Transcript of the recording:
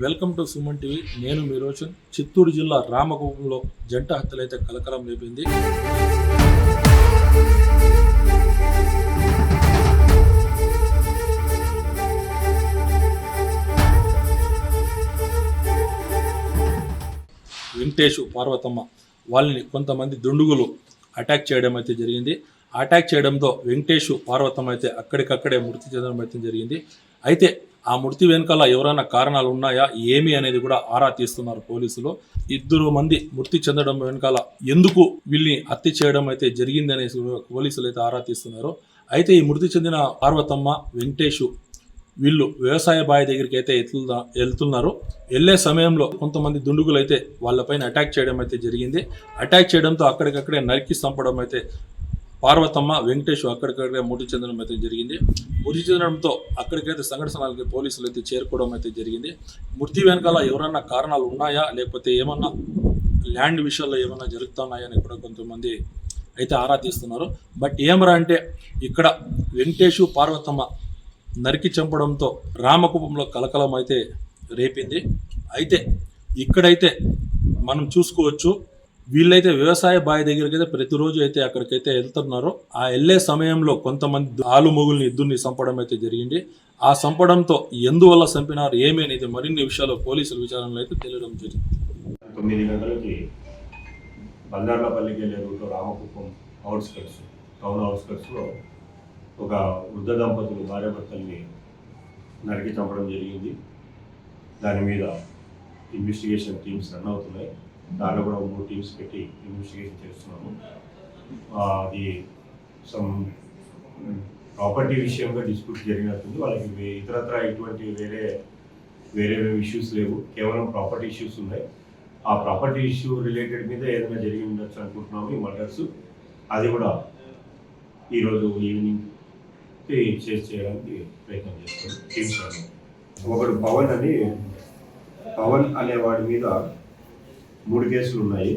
Welcome to Suman TV. నేను మీ రోషన్. చిత్తూరు జిల్లా రామగుపంలో జంట హత్యలైతే కలకలం రేపింది. వెంకటేష్, పార్వతమ్మ వాళ్ళని కొంతమంది దుండుగులు అటాక్ చేయడం అయితే జరిగింది. అటాక్ చేయడంతో వెంకటేష్, పార్వతమ్మ అయితే అక్కడికక్కడే మృతి చెందడం అయితే జరిగింది. అయితే ఆ మృతి వెనకాల ఎవరైనా కారణాలు ఉన్నాయా ఏమి అనేది కూడా ఆరా తీస్తున్నారు పోలీసులు. 2 మంది మృతి చెందడం వెనకాల ఎందుకు వీళ్ళని హత్య చేయడం అయితే జరిగింది అనేసి పోలీసులు అయితే ఆరా తీస్తున్నారు. అయితే ఈ మృతి చెందిన పార్వతమ్మ, వెంకటేష్ వీళ్ళు వ్యవసాయ బావి దగ్గరికి అయితే వెళ్తున్నారు. వెళ్ళే సమయంలో కొంతమంది దుండుగులు అయితే వాళ్ళపైన అటాక్ చేయడం అయితే జరిగింది. అటాక్ చేయడంతో అక్కడికక్కడే నరికి చంపడం అయితే పార్వతమ్మ, వెంకటేష్ అక్కడికక్కడే మృతి చెందడం అయితే జరిగింది. మృతి చెందడంతో అక్కడికైతే సంఘటన స్థలానికి పోలీసులు అయితే చేరుకోవడం అయితే జరిగింది. మృతి వెనకాల ఎవరన్నా కారణాలు ఉన్నాయా లేకపోతే ఏమన్నా ల్యాండ్ విషయాల్లో ఏమన్నా జరుగుతున్నాయా అని కూడా కొంతమంది అయితే ఆరా తీస్తున్నారు. బట్ ఏమరా అంటే ఇక్కడ వెంకటేష్, పార్వతమ్మ నరికి చంపడంతో రామకుపంలో కలకలం అయితే రేపింది. అయితే ఇక్కడైతే మనం చూసుకోవచ్చు, వీళ్ళైతే వ్యవసాయ బావి దగ్గరికి అయితే ప్రతిరోజు అయితే అక్కడికైతే వెళ్తున్నారు. ఆ వెళ్ళే సమయంలో కొంతమంది ఆలుమొగుల్ని ఇద్దరిని చంపడం అయితే జరిగింది. ఆ చంపడంతో ఎందువల్ల చంపినారు ఏమి అనేది మరిన్ని విషయాలు పోలీసుల విచారణలో అయితే తెలియడం జరిగింది. 9 గంటలకి బంగార్లపల్లికి వెళ్ళే రూట్లో రామకుప్పం టౌన్ అవుట్స్కట్స్లో ఒక వృద్ధ దంపతులు భార్యాభర్తల్ని నరికి చంపడం జరిగింది. దాని మీద ఇన్వెస్టిగేషన్ టీమ్స్ రన్ అవుతున్నాయి. దాంట్లో కూడా 3 టీమ్స్ పెట్టి ఇన్వెస్టిగేషన్ చేస్తున్నాము. అది సమ్ ప్రాపర్టీ విషయంగా డిస్ప్యూట్ జరిగినట్టుంది. వాళ్ళకి ఇతరత్ర ఇటువంటి వేరే ఇష్యూస్ లేవు, కేవలం ప్రాపర్టీ ఇష్యూస్ ఉన్నాయి. ఆ ప్రాపర్టీ ఇష్యూ రిలేటెడ్ మీద ఏదైనా జరిగి ఉండొచ్చు అనుకుంటున్నాము. ఈ మర్డర్స్ అది కూడా ఈరోజు ఈవినింగ్ చేసి చేయడానికి ప్రయత్నం చేస్తాం టీమ్స్. ఒకడు పవన్ అనే వాడి మీద 3 కేసులు ఉన్నాయి.